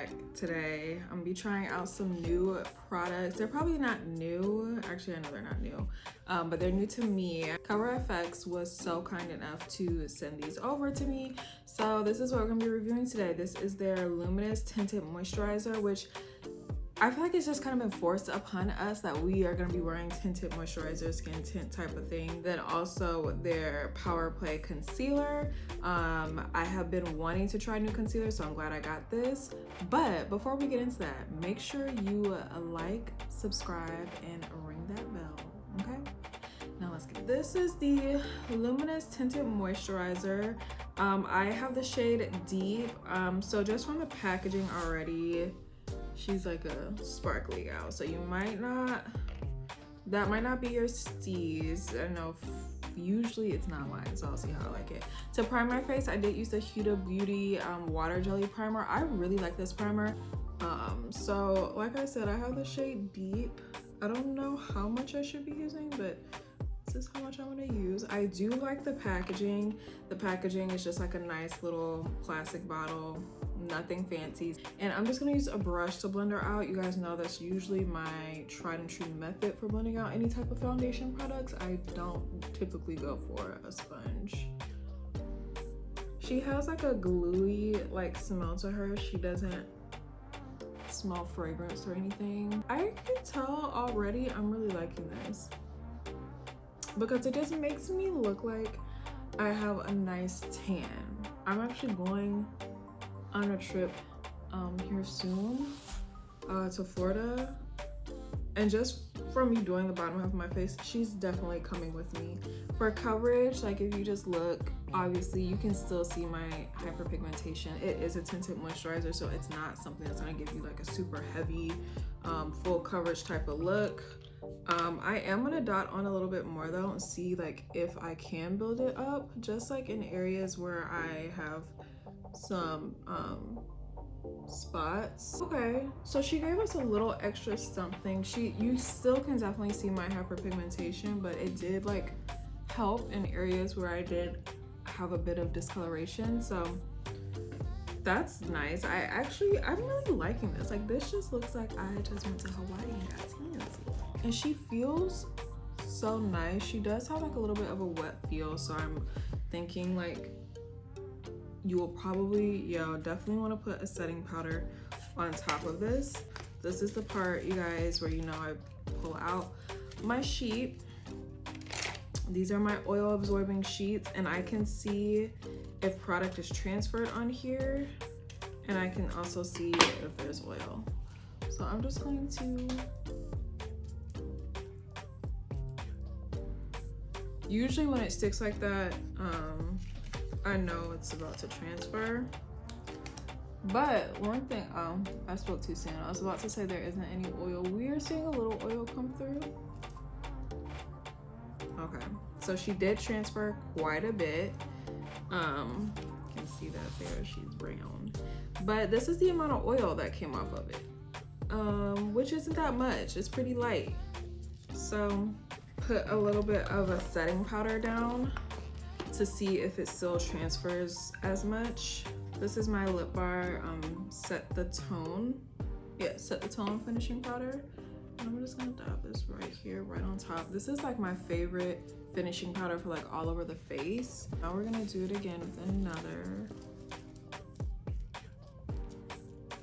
back today. I'm gonna be trying out some new products. They're probably not new. Actually, I know they're not new, but they're new to me. CoverFX was so kind enough to send these over to me. So this is what we're gonna be reviewing today. This is their Luminous Tinted Moisturizer, which I feel like it's just kind of been forced upon us that we are going to be wearing tinted moisturizer, skin tint type of thing. Then also their Power Play Concealer. I have been wanting to try new concealer, so I'm glad I got this. But before we get into that, make sure you like, subscribe, and ring that bell, okay? Now let's get this. Is the Luminous Tinted Moisturizer. I have the shade Deep. So just from the packaging already, she's like a sparkly gal, so you might not, that might not be your steez. I know usually it's not mine, so I'll see how I like it. To prime my face, I did use the Huda Beauty water jelly primer. I really like this primer. So like I said, I have the shade Deep. I don't know how much I should be using, but this is how much I'm gonna use. I do like the packaging. The packaging is just like a nice little plastic bottle, nothing fancy. And I'm just gonna use a brush to blend her out. You guys know that's usually my tried and true method for blending out any type of foundation products. I don't typically go for a sponge. She has like a gluey like smell to her. She doesn't smell fragrance or anything. I can tell already I'm really liking this, because it just makes me look like I have a nice tan. I'm actually going on a trip here soon to Florida, and just from me doing the bottom half of my face, she's definitely coming with me. For coverage, like if you just look, obviously you can still see my hyperpigmentation. It is a tinted moisturizer, so it's not something that's gonna give you like a super heavy full coverage type of look. I am gonna dot on a little bit more though and see like if I can build it up, just like in areas where I have some spots. Okay, so she gave us a little extra something. You still can definitely see my hyperpigmentation, but it did like help in areas where I did have a bit of discoloration, so that's nice. I'm really liking this. Like this just looks like I just went to Hawaii and got teensy. And she feels so nice. She does have like a little bit of a wet feel, so I'm thinking like you will probably, definitely want to put a setting powder on top of this. This is the part, you guys, where I pull out my sheet. These are my oil absorbing sheets, and I can see if product is transferred on here, and I can also see if there's oil. So I'm just going to, usually when it sticks like that, I know it's about to transfer. But one thing, I spoke too soon. I was about to say there isn't any oil. We are seeing a little oil come through. Okay, so she did transfer quite a bit. You can see that there, she's brown. But this is the amount of oil that came off of it, which isn't that much. It's pretty light. So put a little bit of a setting powder down to see if it still transfers as much. This is my Lip Bar Set the Tone finishing powder. And I'm just gonna dab this right here, right on top. This is like my favorite finishing powder for like all over the face. Now we're gonna do it again with another.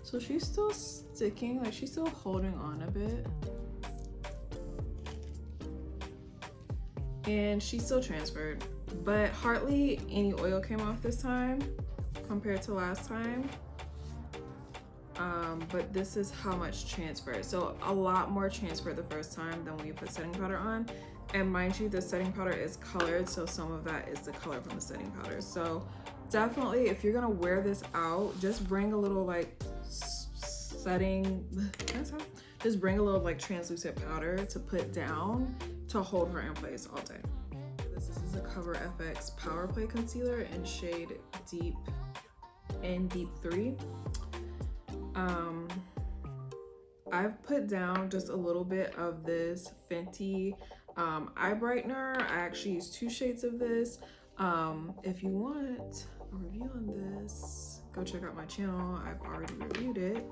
So she's still sticking, like she's still holding on a bit. And she still transferred, but hardly any oil came off this time compared to last time. But this is how much transferred. So a lot more transferred the first time than when you put setting powder on. And mind you, the setting powder is colored, so some of that is the color from the setting powder. So definitely, if you're gonna wear this out, just bring a little like just bring a little like translucent powder to put down to hold her in place all day. This is a CoverFX Power Play Concealer in shade Deep and Deep 3. I've put down just a little bit of this Fenty eye brightener. I actually use 2 shades of this. If you want a review on this, go check out my channel. I've already reviewed it.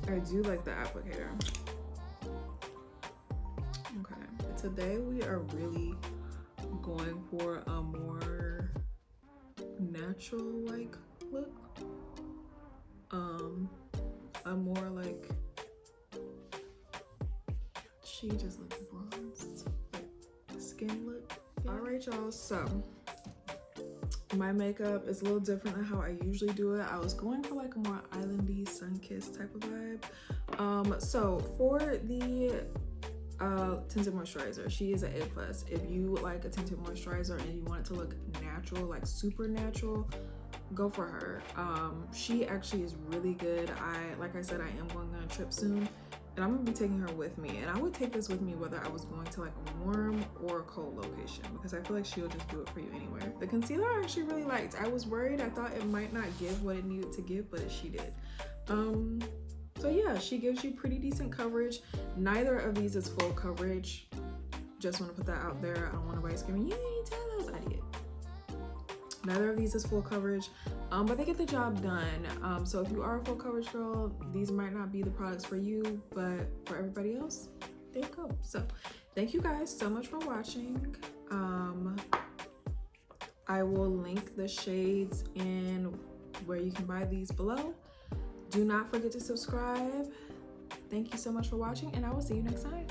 I do like the applicator. Okay, today we are really going for a more natural like look. A more like, she just looks bronzed, like skin look. All right, y'all, so my makeup is a little different than how I usually do it. I was going for like a more islandy, sun-kissed type of vibe. So for the tinted moisturizer, she is an A+. If you like a tinted moisturizer and you want it to look natural, like super natural, go for her. She actually is really good. Like I said, I am going on a trip soon and I'm gonna be taking her with me, and I would take this with me whether I was going to like a warm or a cold location, because I feel like she'll just do it for you anywhere. The concealer I actually really liked. I was worried, I thought it might not give what it needed to give, but she did. So yeah, she gives you pretty decent coverage. Neither of these is full coverage. Just want to put that out there. I don't want nobody screaming, you ain't tell us. I did. Neither of these is full coverage, but they get the job done. So if you are a full coverage girl, these might not be the products for you, but for everybody else, there you go. So thank you guys so much for watching. I will link the shades in where you can buy these below. Do not forget to subscribe. Thank you so much for watching, and I will see you next time.